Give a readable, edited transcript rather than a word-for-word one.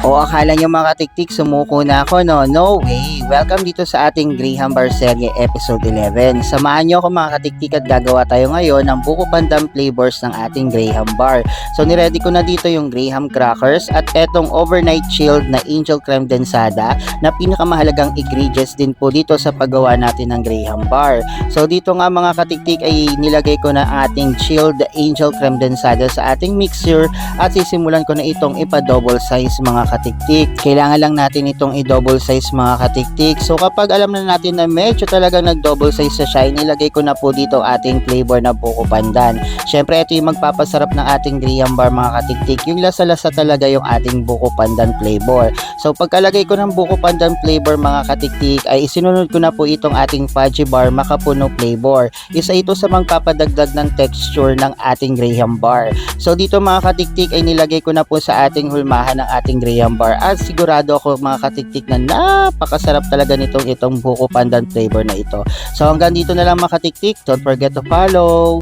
O akala nyo mga katiktik, sumuko na ako, no? No way! Welcome dito sa ating Graham Bar Serye Episode 11. Samahan nyo ako mga katiktik at gagawa tayo ngayon ng buko pandan flavors ng ating Graham Bar. So niready ko na dito yung Graham Crackers at etong overnight chilled na Angel Creme Densada na pinakamahalagang ingredients din po dito sa paggawa natin ng Graham Bar. So dito nga mga katiktik ay nilagay ko na ating chilled Angel Creme Densada sa ating mixer at sisimulan ko na itong ipa-double size mga katiktik. Kailangan lang natin itong i-double size mga katiktik. So kapag alam na natin na medyo talaga nag-double size sa siya, nilagay ko na po dito ating flavor na buko pandan. Syempre ito yung magpapasarap ng ating Graham Bar mga katiktik. Yung lasa-lasa talaga yung ating buko pandan flavor. So pagkalagay ko ng buko pandan flavor mga katiktik ay isinunod ko na po itong ating fudgy bar makapuno flavor. Isa ito sa magpapadagdag ng texture ng ating Graham Bar. So dito mga katiktik ay nilagay ko na po sa ating hulmahan ng ating Graham Bar at sigurado ako mga katiktik na napakasarap talaga itong buko pandan flavor na ito. So hanggang dito na lang mga katiktik. Don't forget to follow.